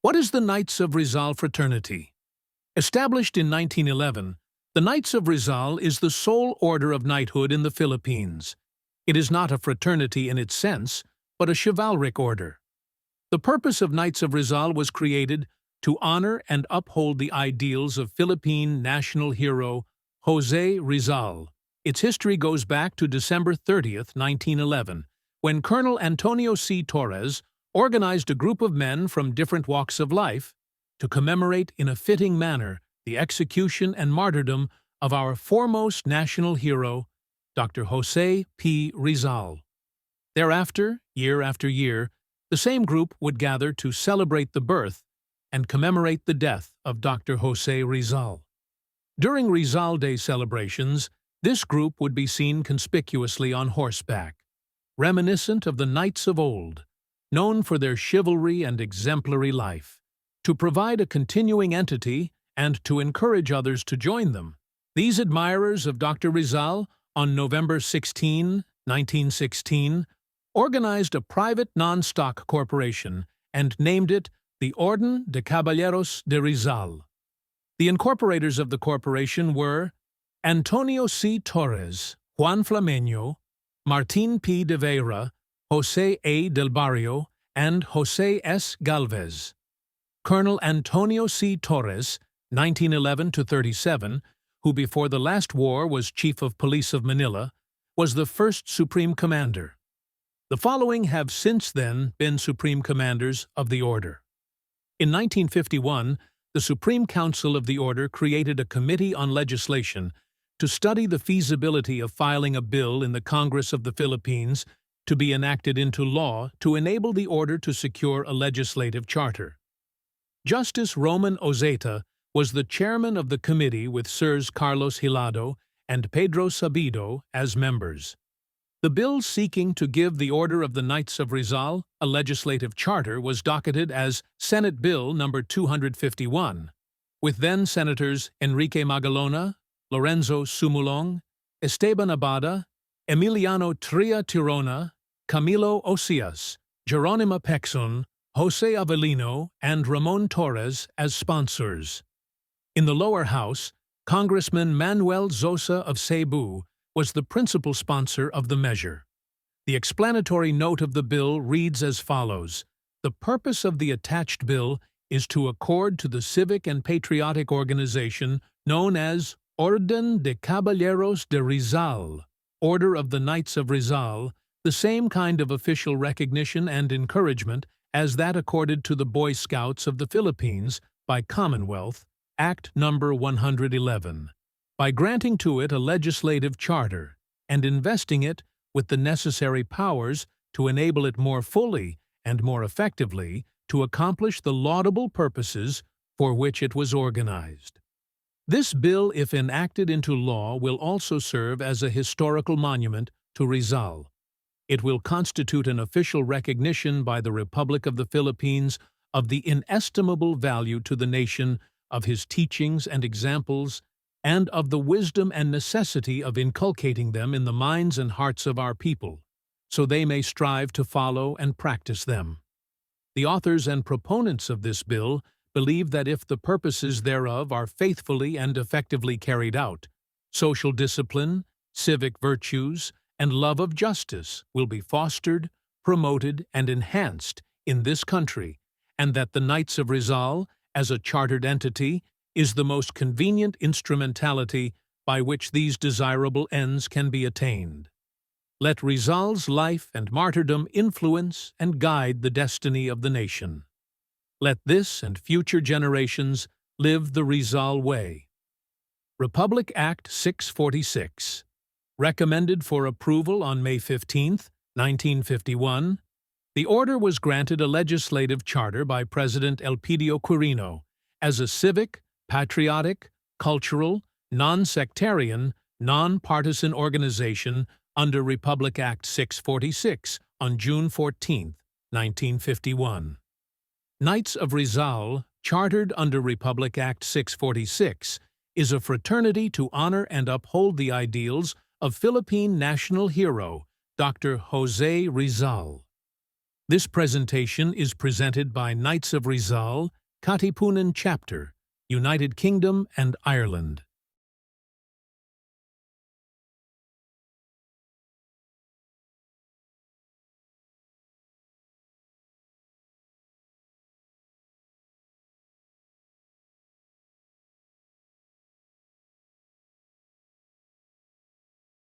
What is the Knights of Rizal fraternity? Established in 1911, the Knights of Rizal is the sole order of knighthood in the Philippines. It is not a fraternity in its sense, but a chivalric order. The purpose of Knights of Rizal was created to honor and uphold the ideals of Philippine national hero Jose Rizal. Its history goes back to December 30th, 1911, when Colonel Antonio C. Torres organized a group of men from different walks of life to commemorate in a fitting manner the execution and martyrdom of our foremost national hero, Dr. Jose P. Rizal. Thereafter, year after year, the same group would gather to celebrate the birth and commemorate the death of Dr. Jose Rizal. During Rizal Day celebrations, this group would be seen conspicuously on horseback, reminiscent of the knights of old, known for their chivalry and exemplary life. To provide a continuing entity and to encourage others to join them, these admirers of Dr. Rizal, on November 16, 1916, organized a private non-stock corporation and named it the Orden de Caballeros de Rizal. The incorporators of the corporation were Antonio C. Torres, Juan Flamengo, Martin P. de Vera, Jose A. del Barrio, and Jose S. Galvez. Colonel Antonio C. Torres, 1911–37, who before the last war was Chief of Police of Manila, was the first Supreme Commander. The following have since then been Supreme Commanders of the Order. In 1951, the Supreme Council of the Order created a Committee on Legislation to study the feasibility of filing a bill in the Congress of the Philippines to be enacted into law to enable the order to secure a legislative charter. Justice Roman Ozeta was the chairman of the committee with Sirs Carlos Hilado and Pedro Sabido as members. The bill seeking to give the Order of the Knights of Rizal a legislative charter was docketed as Senate Bill No. 251, with then-Senators Enrique Magalona, Lorenzo Sumulong, Esteban Abada, Emiliano Tria Tirona, Camilo Ocias, Geronima Pexon, Jose Avellino, and Ramon Torres as sponsors. In the lower house, Congressman Manuel Zosa of Cebu was the principal sponsor of the measure. The explanatory note of the bill reads as follows: "The purpose of the attached bill is to accord to the civic and patriotic organization known as Orden de Caballeros de Rizal, Order of the Knights of Rizal, the same kind of official recognition and encouragement as that accorded to the Boy Scouts of the Philippines by Commonwealth, Act No. 111, by granting to it a legislative charter and investing it with the necessary powers to enable it more fully and more effectively to accomplish the laudable purposes for which it was organized." This bill, if enacted into law, will also serve as a historical monument to Rizal. It will constitute an official recognition by the Republic of the Philippines of the inestimable value to the nation of his teachings and examples, and of the wisdom and necessity of inculcating them in the minds and hearts of our people, so they may strive to follow and practice them. The authors and proponents of this bill believe that if the purposes thereof are faithfully and effectively carried out, social discipline, civic virtues, and love of justice will be fostered, promoted, and enhanced in this country, and that the Knights of Rizal, as a chartered entity, is the most convenient instrumentality by which these desirable ends can be attained. Let Rizal's life and martyrdom influence and guide the destiny of the nation. Let this and future generations live the Rizal way. Republic Act 646. Recommended for approval on May 15, 1951, the order was granted a legislative charter by President Elpidio Quirino as a civic, patriotic, cultural, non-sectarian, non-partisan organization under Republic Act 646 on June 14, 1951. Knights of Rizal, chartered under Republic Act 646, is a fraternity to honor and uphold the ideals of Philippine national hero Dr. Jose Rizal. This presentation is presented by Knights of Rizal, Katipunan Chapter, United Kingdom and Ireland.